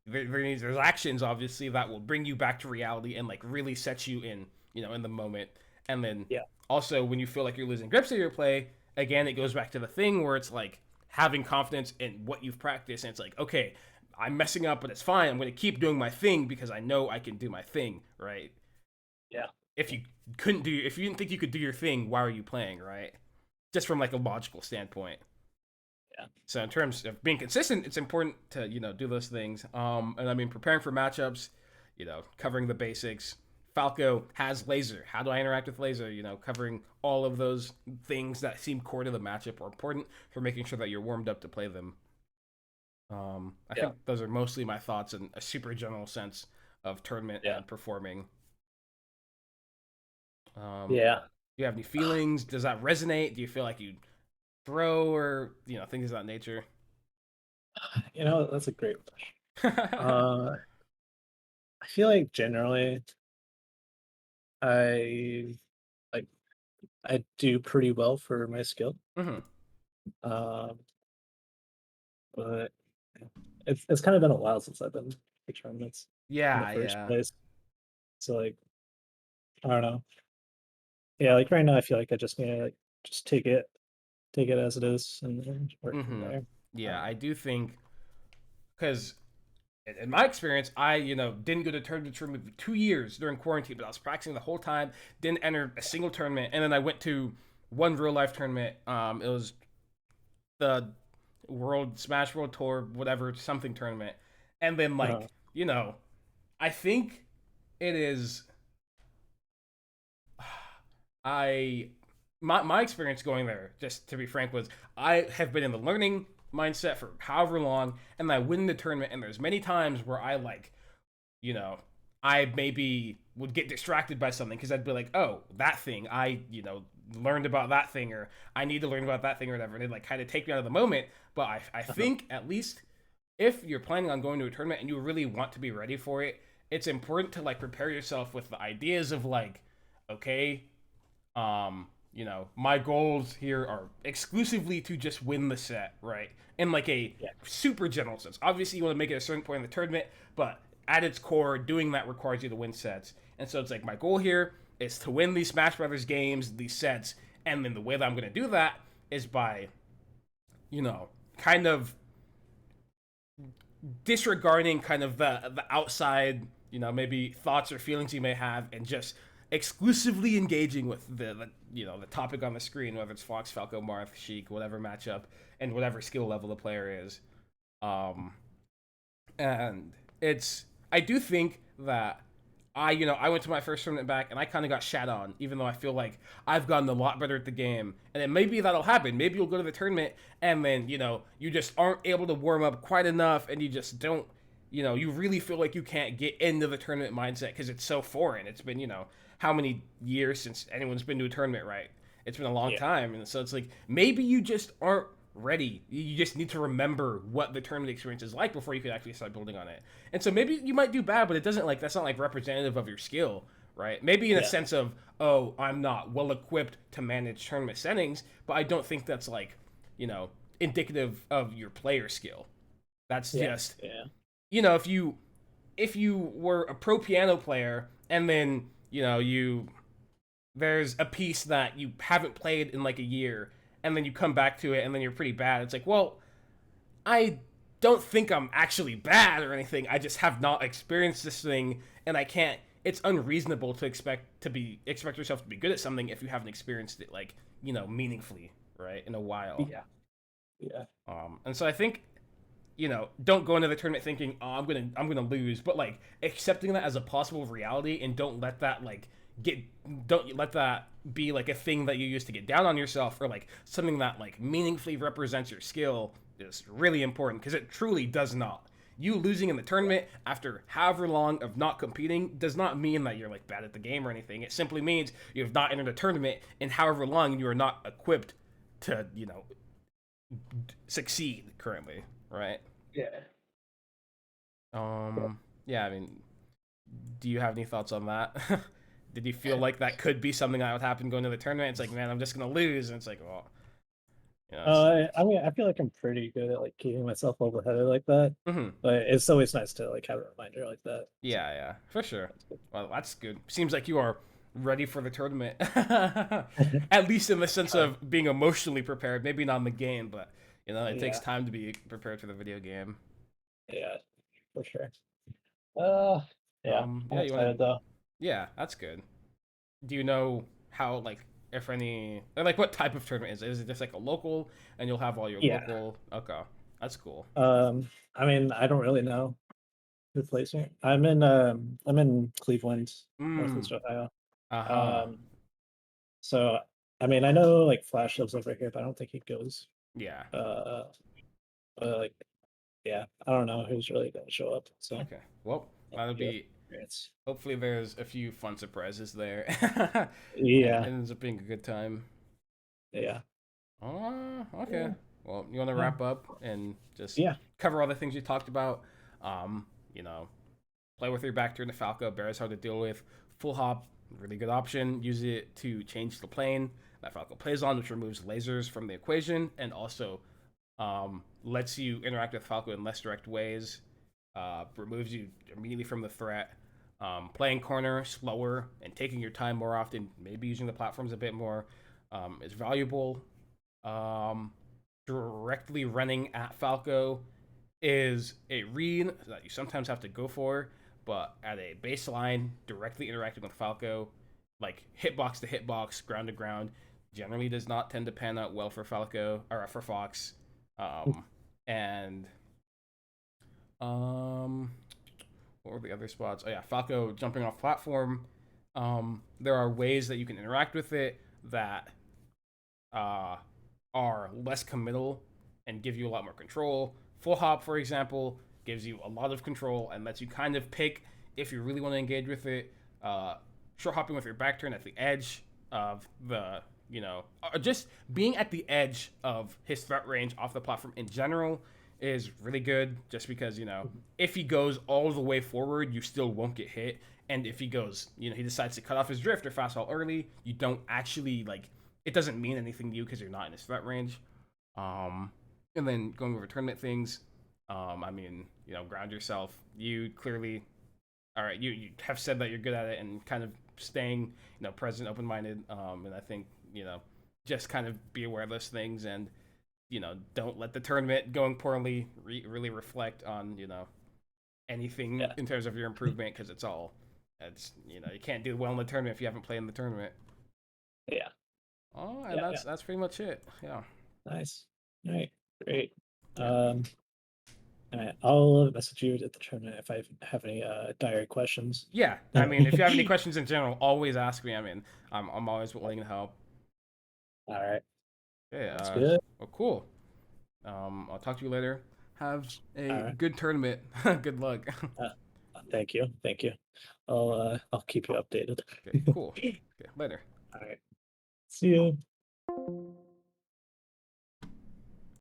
there's actions obviously that will bring you back to reality and like really set you in in the moment. And then yeah, also when you feel like you're losing grips of your play, again it goes back to the thing where it's like having confidence in what you've practiced, and it's like, okay, I'm messing up but it's fine, I'm going to keep doing my thing because I know I can do my thing, right? yeah, If you didn't think you could do your thing, why are you playing, right? Just from like a logical standpoint. yeah, So in terms of being consistent, it's important to do those things. And I mean, preparing for matchups, covering the basics. Falco has laser. How do I interact with laser? Covering all of those things that seem core to the matchup are important for making sure that you're warmed up to play them. I yeah, think those are mostly my thoughts in a super general sense of tournament yeah, and performing. Do yeah. you have any feelings? Does that resonate? Do you feel like you throw or things of that nature? That's a great question. Uh, I feel like generally I like I do pretty well for my skill. Hmm. Um, but it's kind of been a while since I've been to tournaments in the Yeah, first yeah. place. So like I don't know. Yeah, like right now I feel like I just need to like just take it as it is and then work from Hmm. there. Yeah, Um, I do think because in my experience, I didn't go to tournament for 2 years during quarantine, but I was practicing the whole time. Didn't enter a single tournament, and then I went to one real life tournament. It was the World Smash World Tour, whatever something tournament, and then uh, like I think it is I my experience going there, just to be frank, was I have been in the learning mindset for however long, and I win the tournament, and there's many times where I like, you know, I maybe would get distracted by something because I'd be like, oh, that thing, I learned about that thing, or I need to learn about that thing or whatever, and it like kind of take me out of the moment. But I uh, think at least if you're planning on going to a tournament and you really want to be ready for it, it's important to like prepare yourself with the ideas of like, okay, my goals here are exclusively to just win the set, right? In like a yeah, super general sense. Obviously, you want to make it a certain point in the tournament, but at its core, doing that requires you to win sets. And so it's like my goal here is to win these Smash Brothers games, these sets, and then the way that I'm going to do that is by, kind of disregarding kind of the outside, maybe thoughts or feelings you may have, and just exclusively engaging with the topic on the screen, whether it's Fox, Falco, Marth, Sheik, whatever matchup, and whatever skill level the player is. Um, and I do think that I went to my first tournament back and I kind of got shat on, even though I feel like I've gotten a lot better at the game. And then maybe that'll happen. Maybe you'll go to the tournament and then, you just aren't able to warm up quite enough and you just don't, you really feel like you can't get into the tournament mindset because it's so foreign. It's been, how many years since anyone's been to a tournament, right? It's been a long yeah, time. And so it's like, maybe you just aren't ready. You just need to remember what the tournament experience is like before you can actually start building on it. And so maybe you might do bad, but it doesn't like that's not like representative of your skill, right? Maybe in a Yeah. sense of, oh, I'm not well equipped to manage tournament settings, but I don't think that's like, you know, indicative of your player skill. That's Yeah. just, Yeah. you know, if you were a pro piano player and then, you know, you there's a piece that you haven't played in like a year and then you come back to it and then you're pretty bad. It's like, well, I don't think I'm actually bad or anything. I just have not experienced this thing, and I can't. It's unreasonable to expect yourself to be good at something if you haven't experienced it, like, you know, meaningfully, right, in a while. Yeah. Yeah. And so I think, you know, don't go into the tournament thinking, oh, I'm gonna lose, but like accepting that as a possible reality, and get don't let that be like a thing that you use to get down on yourself, or like something that like meaningfully represents your skill is really important, because it truly does not. You losing in the tournament after however long of not competing does not mean that you're like bad at the game or anything. It simply means you have not entered a tournament in however long, and you are not equipped to, you know, succeed currently, right? Yeah. Yeah, I mean, do you have any thoughts on that? Did you feel like that could be something that would happen going to the tournament? It's like, man, I'm just gonna lose, and it's like, well, you know, I mean, I feel like I'm pretty good at like keeping myself level-headed like that, mm-hmm. but it's always nice to like have a reminder like that. So Yeah, yeah, for sure. that's good. Well, that's good. Seems like you are ready for the tournament, at least in the sense Uh, of being emotionally prepared. Maybe not in the game, but you know, it takes yeah. time to be prepared for the video game. Yeah. For sure. Uh. Yeah. I'm Yeah, you want to? excited though. Yeah, that's good. Do you know how, like, if any, or, like, what type of tournament is it? Is it just like a local and you'll have all your Yeah. local? Okay, that's cool. I mean, I don't really know who plays here. I'm in Cleveland, Mm. Northeast Ohio. Uh-huh. Um, so I mean, I know like Flash lives over here, but I don't think he goes. Yeah. Uh, like, yeah, I don't know who's really gonna show up. So Okay. Well, that'll yeah, be, experience. hopefully there's a few fun surprises there. And it Yeah, ends up being a good time. yeah, Oh, okay. yeah, Well, you want to yeah, wrap up and just yeah, cover all the things you talked about? You know, play with your back turn to Falco. Bear's hard to deal with. Full hop, really good option. Use it to change the plane that Falco plays on, which removes lasers from the equation and also lets you interact with Falco in less direct ways. Removes you immediately from the threat. Playing corner slower and taking your time more often, maybe using the platforms a bit more, is valuable. Um, Directly running at Falco is a read that you sometimes have to go for, but at a baseline, directly interacting with Falco, like hitbox to hitbox, ground to ground, generally does not tend to pan out well for Falco or for Fox. Um, and um, what were the other spots? Oh yeah, Falco jumping off platform. There are ways that you can interact with it that uh, are less committal and give you a lot more control. Full hop, for example, gives you a lot of control and lets you kind of pick if you really want to engage with it. Short hopping with your back turn at the edge of the, you know, just being at the edge of his threat range off the platform in general is really good, just because, you know, if he goes all the way forward, you still won't get hit. And if he goes, you know, he decides to cut off his drift or fastball early, you don't actually, like, it doesn't mean anything to you because you're not in his threat range. Um, and then going over tournament things, I mean, you know, ground yourself. You clearly, all right, you have said that you're good at it and kind of staying, you know, present, open minded. And I think, you know, just kind of be aware of those things, and, you know, don't let the tournament going poorly really reflect on, you know, anything yeah, in terms of your improvement, because it's, you know, you can't do well in the tournament if you haven't played in the tournament. yeah, Oh, and yeah, yeah. that's pretty much it. Yeah. Nice. All right, great. Yeah. Um, all right, I'll message you at the tournament if I have any diary questions. Yeah. I mean, if you have any questions in general, always ask me. I mean, I'm always willing to help. All right, Okay. that's good. Well, cool. I'll talk to you later. Have All a right. good tournament. Good luck. Uh, Thank you. Thank you. I'll keep you updated. Okay. Cool. Okay. Later. All right. See you.